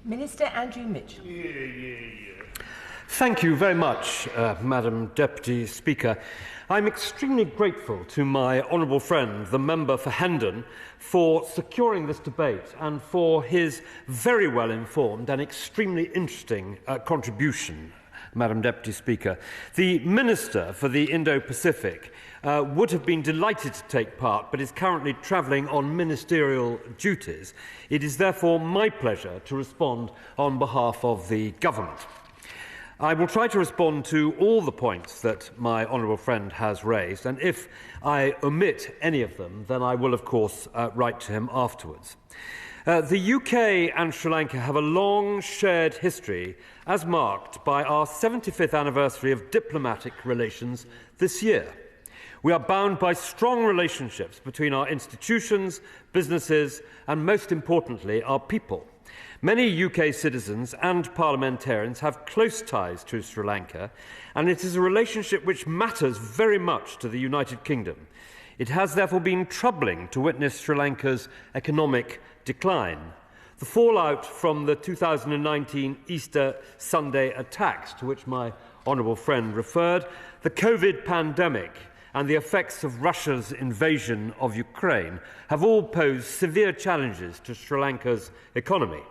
Minister Andrew Mitchell. Thank you very much, Madam Deputy Speaker. I'm extremely grateful to my honourable friend, the member for Hendon, for securing this debate and for his very well-informed and extremely interesting contribution, Madam Deputy Speaker. The Minister for the Indo-Pacific would have been delighted to take part, but is currently travelling on ministerial duties. It is therefore my pleasure to respond on behalf of the government. I will try to respond to all the points that my honourable friend has raised, and if I omit any of them, then I will, of course, write to him afterwards. The UK and Sri Lanka have a long shared history, as marked by our 75th anniversary of diplomatic relations this year. We are bound by strong relationships between our institutions, businesses, and most importantly, our people. Many UK citizens and parliamentarians have close ties to Sri Lanka, and it is a relationship which matters very much to the United Kingdom. It has therefore been troubling to witness Sri Lanka's economic decline. The fallout from the 2019 Easter Sunday attacks, to which my honourable friend referred, the COVID pandemic, and the effects of Russia's invasion of Ukraine have all posed severe challenges to Sri Lanka's economy.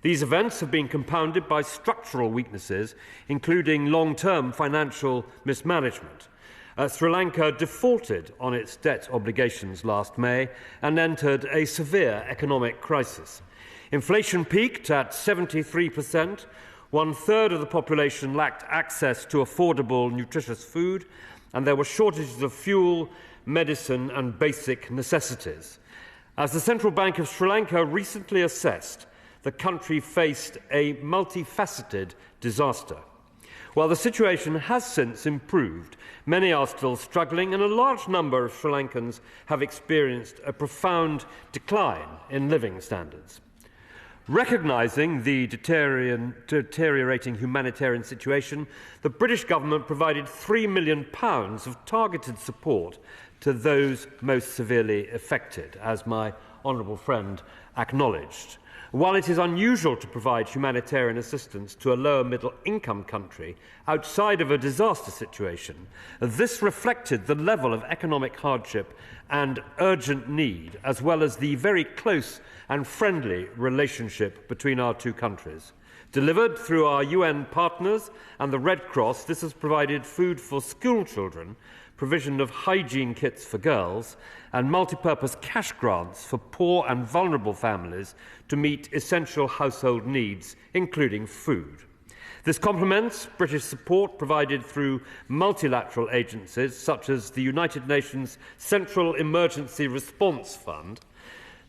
These events have been compounded by structural weaknesses, including long-term financial mismanagement. Sri Lanka defaulted on its debt obligations last May and entered a severe economic crisis. Inflation peaked at 73%, one-third of the population lacked access to affordable, nutritious food, and there were shortages of fuel, medicine and basic necessities. As the Central Bank of Sri Lanka recently assessed, the country faced a multifaceted disaster. While the situation has since improved, many are still struggling, and a large number of Sri Lankans have experienced a profound decline in living standards. Recognising the deteriorating humanitarian situation, the British government provided £3 million of targeted support to those most severely affected, as my honourable friend acknowledged. While it is unusual to provide humanitarian assistance to a lower middle income country outside of a disaster situation, this reflected the level of economic hardship and urgent need, as well as the very close and friendly relationship between our two countries. Delivered through our UN partners and the Red Cross, this has provided food for school children, provision of hygiene kits for girls, and multipurpose cash grants for poor and vulnerable families to meet essential household needs, including food. This complements British support provided through multilateral agencies such as the United Nations Central Emergency Response Fund.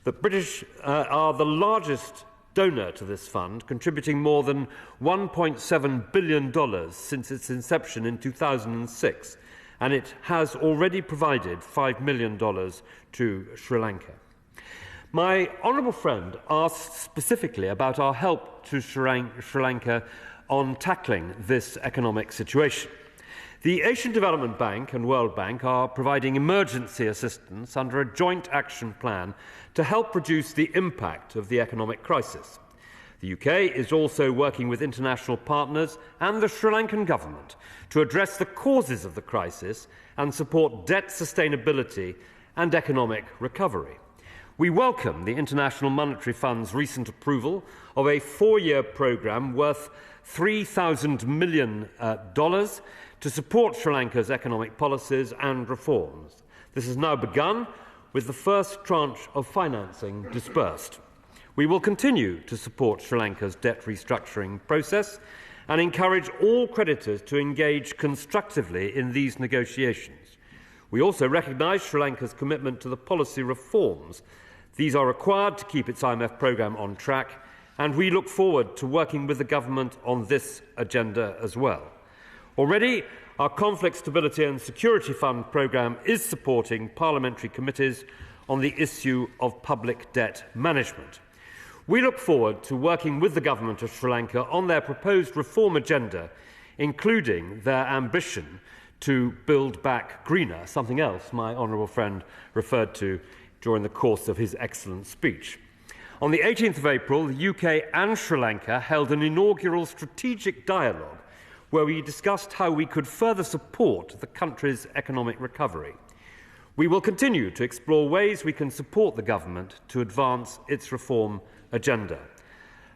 The British are the largest donor to this fund, contributing more than $1.7 billion since its inception in 2006, and it has already provided $5 million to Sri Lanka. My honourable friend asked specifically about our help to Sri Lanka on tackling this economic situation. The Asian Development Bank and World Bank are providing emergency assistance under a joint action plan to help reduce the impact of the economic crisis. The UK is also working with international partners and the Sri Lankan government to address the causes of the crisis and support debt sustainability and economic recovery. We welcome the International Monetary Fund's recent approval of a 4-year programme worth $3,000 million to support Sri Lanka's economic policies and reforms. This has now begun, with the first tranche of financing disbursed. We will continue to support Sri Lanka's debt restructuring process and encourage all creditors to engage constructively in these negotiations. We also recognise Sri Lanka's commitment to the policy reforms. These are required to keep its IMF programme on track, and we look forward to working with the government on this agenda as well. Already, our Conflict Stability and Security Fund programme is supporting parliamentary committees on the issue of public debt management. We look forward to working with the government of Sri Lanka on their proposed reform agenda, including their ambition to build back greener, something else my honourable friend referred to during the course of his excellent speech. On the 18th of April, the UK and Sri Lanka held an inaugural strategic dialogue where we discussed how we could further support the country's economic recovery. We will continue to explore ways we can support the government to advance its reform agenda.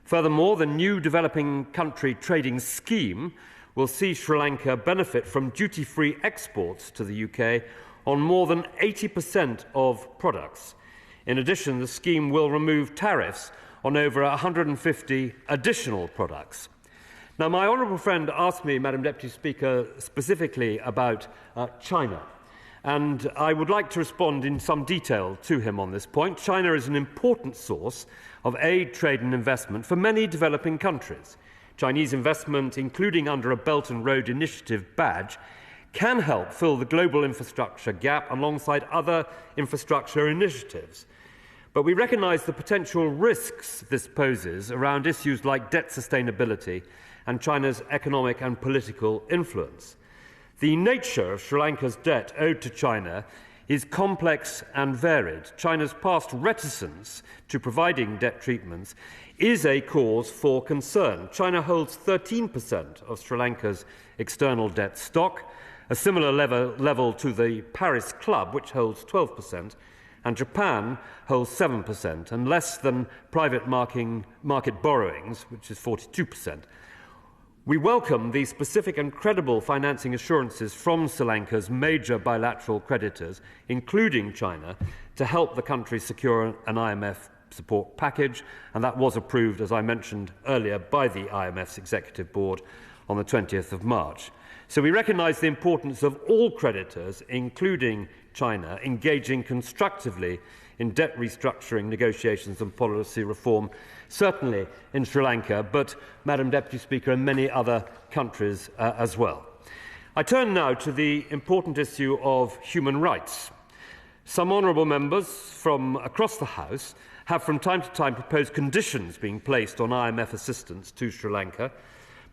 Furthermore, the new Developing Country Trading Scheme will see Sri Lanka benefit from duty-free exports to the UK on more than 80% of products. In addition, the scheme will remove tariffs on over 150 additional products. Now, my honourable friend asked me, Madam Deputy Speaker, specifically about China, and I would like to respond in some detail to him on this point. China is an important source of aid, trade and investment for many developing countries. Chinese investment, including under a Belt and Road Initiative badge, can help fill the global infrastructure gap alongside other infrastructure initiatives. But we recognise the potential risks this poses around issues like debt sustainability and China's economic and political influence. The nature of Sri Lanka's debt owed to China is complex and varied. China's past reticence to providing debt treatments is a cause for concern. China holds 13% of Sri Lanka's external debt stock, a similar level to the Paris Club, which holds 12%, and Japan holds 7%, and less than private market borrowings, which is 42%. We welcome the specific and credible financing assurances from Sri Lanka's major bilateral creditors, including China, to help the country secure an IMF support package, and that was approved, as I mentioned earlier, by the IMF's Executive Board on the 20th of March. So we recognise the importance of all creditors, including China, engaging constructively in debt restructuring negotiations and policy reform, certainly in Sri Lanka, but, Madam Deputy Speaker, in many other countries as well. I turn now to the important issue of human rights. Some honourable members from across the House have from time to time proposed conditions being placed on IMF assistance to Sri Lanka,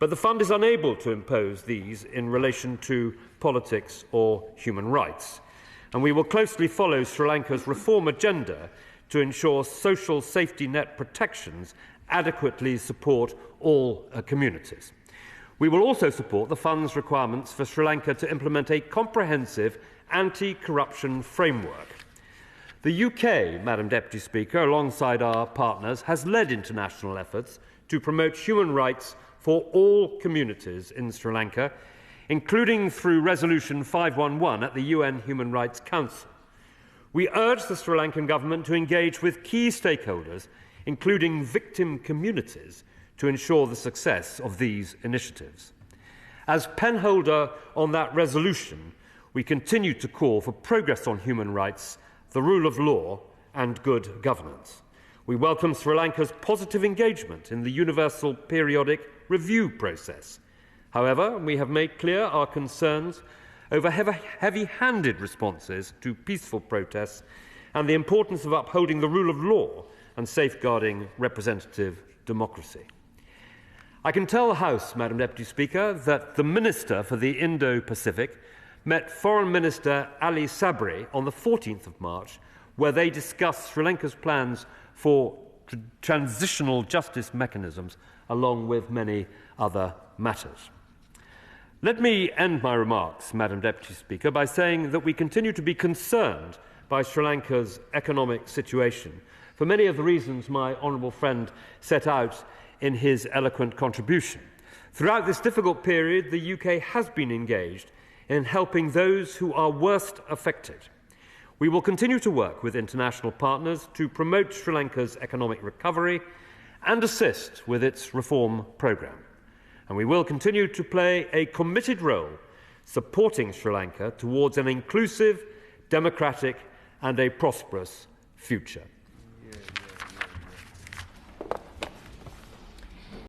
but the fund is unable to impose these in relation to politics or human rights. And we will closely follow Sri Lanka's reform agenda to ensure social safety net protections adequately support all communities. We will also support the fund's requirements for Sri Lanka to implement a comprehensive anti-corruption framework. The UK, Madam Deputy Speaker, alongside our partners, has led international efforts to promote human rights for all communities in Sri Lanka, including through Resolution 511 at the UN Human Rights Council. We urge the Sri Lankan government to engage with key stakeholders, including victim communities, to ensure the success of these initiatives. As penholder on that resolution, we continue to call for progress on human rights, the rule of law and good governance. We welcome Sri Lanka's positive engagement in the Universal Periodic Review process. However, we have made clear our concerns over heavy-handed responses to peaceful protests and the importance of upholding the rule of law and safeguarding representative democracy. I can tell the House, Madam Deputy Speaker, that the Minister for the Indo-Pacific met Foreign Minister Ali Sabri on the 14th of March, where they discussed Sri Lanka's plans for transitional justice mechanisms, along with many other matters. Let me end my remarks, Madam Deputy Speaker, by saying that we continue to be concerned by Sri Lanka's economic situation for many of the reasons my honourable friend set out in his eloquent contribution. Throughout this difficult period, the UK has been engaged in helping those who are worst affected. We will continue to work with international partners to promote Sri Lanka's economic recovery and assist with its reform programme. And we will continue to play a committed role supporting Sri Lanka towards an inclusive, democratic and a prosperous future.